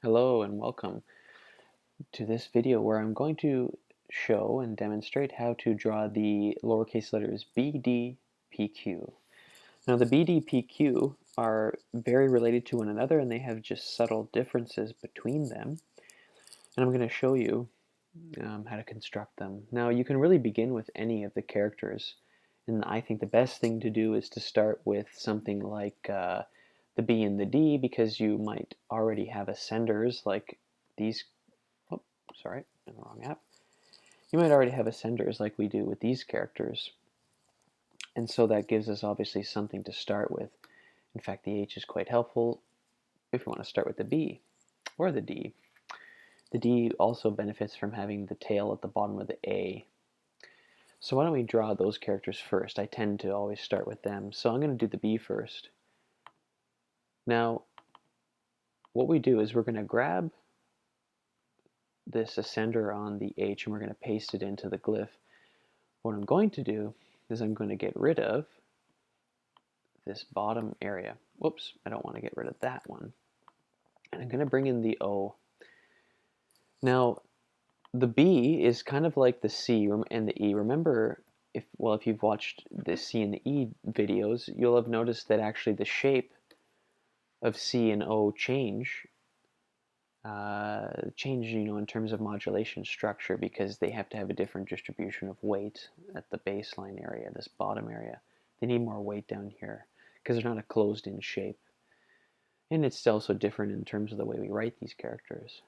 Hello and welcome to this video where I'm going to show and demonstrate how to draw the lowercase letters b, d, p, q. Now the b, d, p, q are very related to one another and they have just subtle differences between them. And I'm going to show you how to construct them. Now you can really begin with any of the characters, and I think the best thing to do is to start with something like the B and the D, because you might already have ascenders like these. Oh, sorry, in the wrong app. You might already have ascenders like we do with these characters, and so that gives us obviously something to start with. In fact, the H is quite helpful if you want to start with the B or the D. The D also benefits from having the tail at the bottom of the A. So why don't we draw those characters first? I tend to always start with them. So I'm going to do the B first. Now, what we do is we're going to grab this ascender on the H and we're going to paste it into the glyph. What I'm going to do is I'm going to get rid of this bottom area. Whoops, I don't want to get rid of that one. And I'm going to bring in the O. Now, the B is kind of like the C and the E. Remember, if you've watched the C and the E videos, you'll have noticed that actually the shape of C and O change, in terms of modulation structure, because they have to have a different distribution of weight at the baseline area, this bottom area. They need more weight down here because they're not a closed-in shape. And it's also different in terms of the way we write these characters.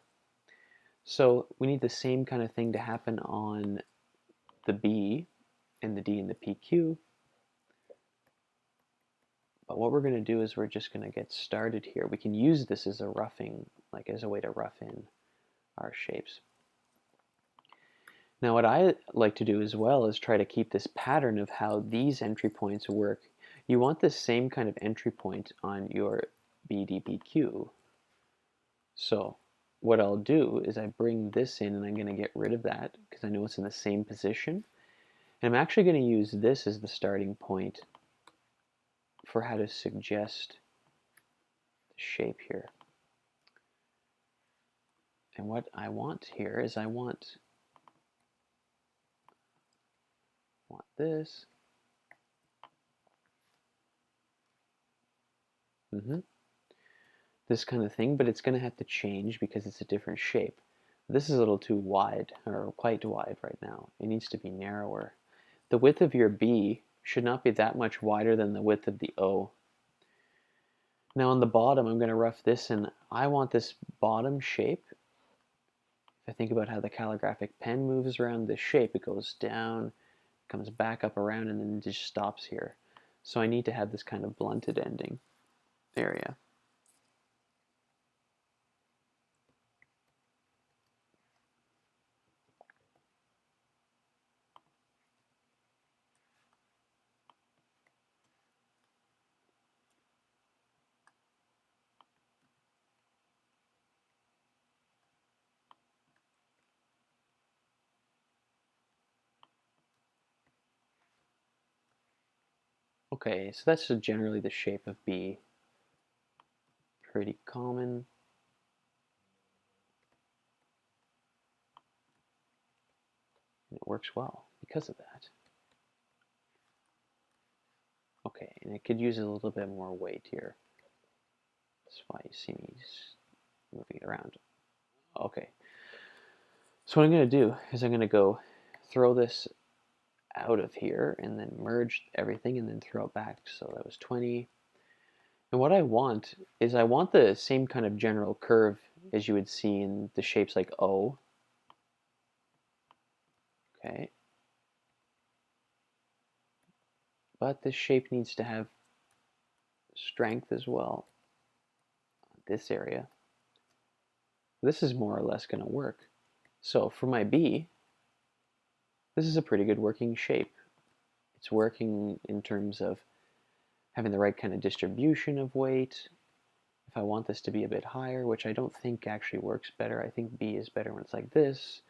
So we need the same kind of thing to happen on the B and the D and the PQ. But what we're going to do is we're just going to get started here. We can use this as a roughing, like as a way to rough in our shapes. Now what I like to do as well is try to keep this pattern of how these entry points work. You want the same kind of entry point on your BDPQ. So what I'll do is I bring this in and I'm going to get rid of that because I know it's in the same position. And I'm actually going to use this as the starting point for how to suggest the shape here. And what I want here is I want this. This kind of thing, but it's going to have to change because it's a different shape. This is a little too wide, or quite wide right now. It needs to be narrower. The width of your B should not be that much wider than the width of the O. Now on the bottom, I'm going to rough this in. I want this bottom shape. If I think about how the calligraphic pen moves around this shape, it goes down, comes back up around, and then it just stops here. So I need to have this kind of blunted ending area. Okay, so that's generally the shape of B. Pretty common. And it works well because of that. Okay, and it could use a little bit more weight here. That's why you see me moving it around. Okay, so what I'm going to do is I'm going to go throw this out of here and then merge everything and then throw it back. So that was 20. And what I want is I want the same kind of general curve as you would see in the shapes like O. Okay. But this shape needs to have strength as well. This area. This is more or less going to work. So for my B, this is a pretty good working shape. It's working in terms of having the right kind of distribution of weight. If I want this to be a bit higher, which I don't think actually works better, I think B is better when it's like this.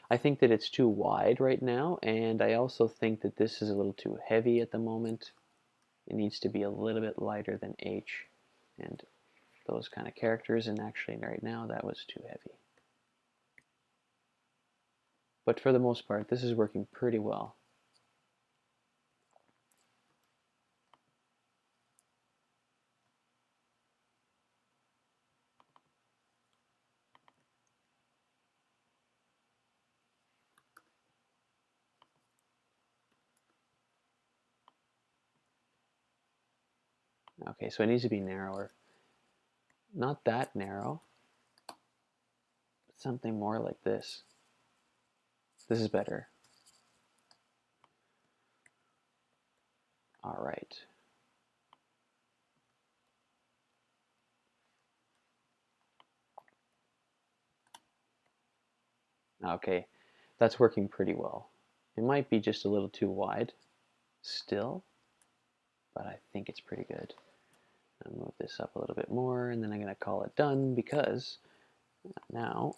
I think that it's too wide right now, and I also think that this is a little too heavy at the moment. It needs to be a little bit lighter than H, and those kind of characters, and actually right now that was too heavy. But for the most part, this is working pretty well. Okay, so it needs to be narrower. Not that narrow, but something more like this. This is better. All right. Okay, that's working pretty well. It might be just a little too wide still, but I think it's pretty good. I'll move this up a little bit more, and then I'm going to call it done because now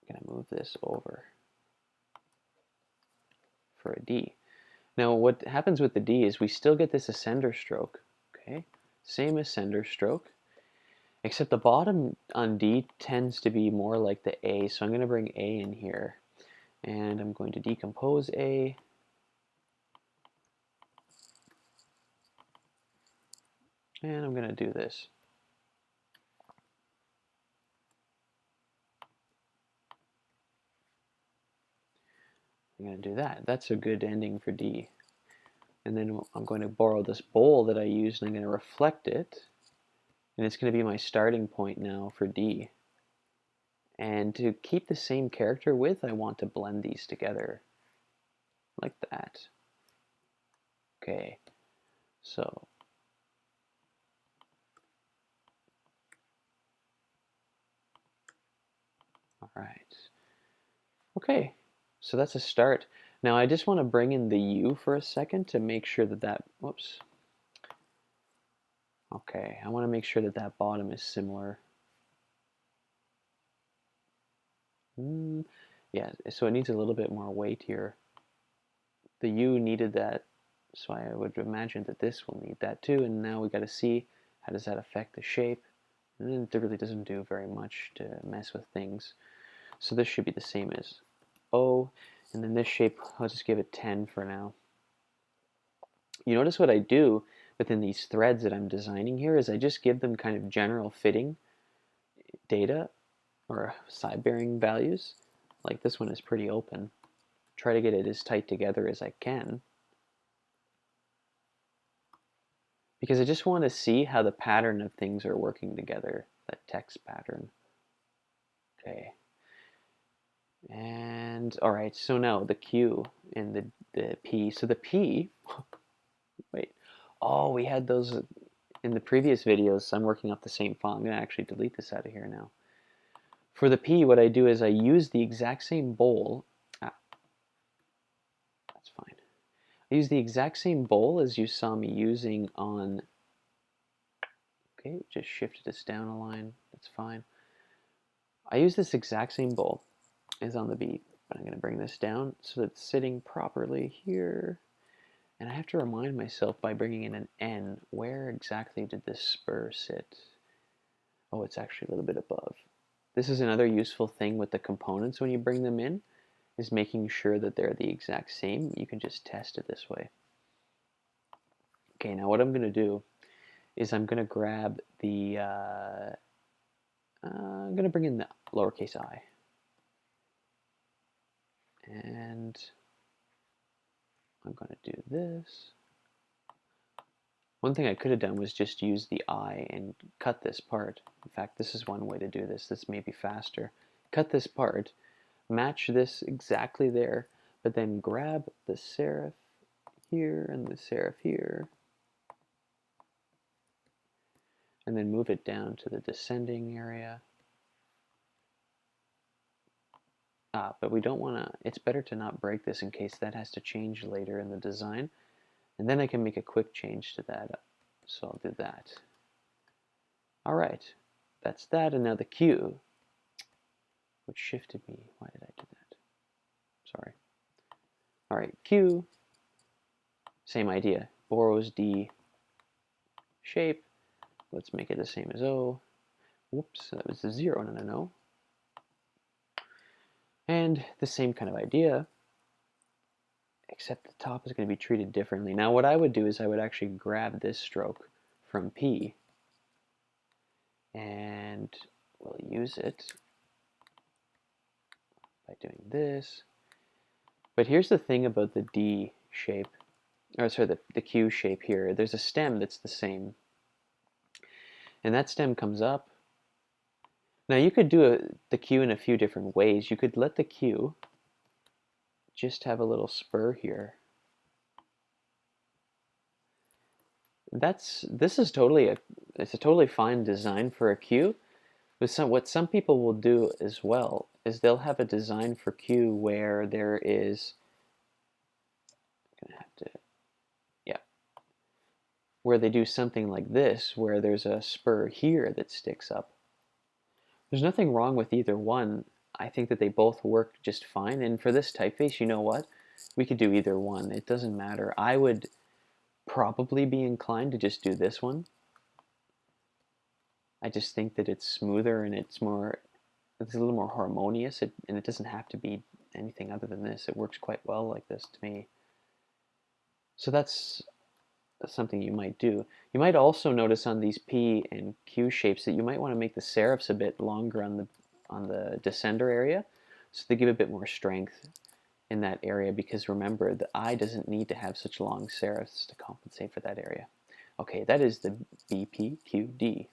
I'm going to move this over for a D. Now what happens with the D is we still get this ascender stroke, okay? Same ascender stroke, except the bottom on D tends to be more like the A, so I'm going to bring A in here, and I'm going to decompose A, and I'm going to do this. I'm going to do that. That's a good ending for D. And then I'm going to borrow this bowl that I used, and I'm going to reflect it, and it's going to be my starting point now for D. And to keep the same character width, I want to blend these together like that. Okay, so all right. Okay, so that's a start. Now I just want to bring in the U for a second to make sure that whoops. Okay, I want to make sure that bottom is similar. Yeah, so it needs a little bit more weight here. The U needed that, so I would imagine that this will need that too, and now we got to see how does that affect the shape. And it really doesn't do very much to mess with things. So this should be the same as O, and then this shape, I'll just give it 10 for now. You notice what I do within these threads that I'm designing here is I just give them kind of general fitting data or side bearing values. Like this one is pretty open. Try to get it as tight together as I can, because I just want to see how the pattern of things are working together, that text pattern. Okay. And all right, so now the Q and the P. So the P, wait, oh, we had those in the previous videos. So I'm working off the same font. I'm going to actually delete this out of here now. For the P, what I do is I use the exact same bowl. Ah, that's fine. I use the exact same bowl as you saw me using on, okay, just shifted this down a line. That's fine. I use this exact same bowl as on the B, but I'm going to bring this down so that it's sitting properly here. And I have to remind myself by bringing in an N, where exactly did this spur sit? Oh, it's actually a little bit above. This is another useful thing with the components when you bring them in, is making sure that they're the exact same. You can just test it this way. Okay, now what I'm going to do is I'm going to grab the, I'm going to bring in the lowercase I. And I'm going to do this. One thing I could have done was just use the I and cut this part. In fact, this is one way to do this. This may be faster. Cut this part, match this exactly there, but then grab the serif here and the serif here, and then move it down to the descending area. But we don't want to, it's better to not break this in case that has to change later in the design. And then I can make a quick change to that. So I'll do that. All right, that's that, and now the Q, which shifted me. Why did I do that? Sorry. All right, Q, same idea. Borrows D shape, Let's make it the same as O. Whoops, that was the 0, no. And the same kind of idea, except the top is going to be treated differently. Now what I would do is I would actually grab this stroke from P, and we'll use it by doing this. But here's the thing about the D shape, or sorry, the Q shape here. There's a stem that's the same, and that stem comes up. Now you could do the Q in a few different ways. You could let the Q just have a little spur here. This is it's a totally fine design for a Q. But what some people will do as well is they'll have a design for Q where there is, I'm gonna have to, yeah, where they do something like this, where there's a spur here that sticks up. There's nothing wrong with either one. I think that they both work just fine. And for this typeface, you know what? We could do either one. It doesn't matter. I would probably be inclined to just do this one. I just think that it's smoother and it's a little more harmonious, and it doesn't have to be anything other than this. It works quite well like this to me. So that's something you might do. You might also notice on these P and Q shapes that you might want to make the serifs a bit longer on the descender area, so they give a bit more strength in that area, because remember, the I doesn't need to have such long serifs to compensate for that area. Okay, that is the BPQD.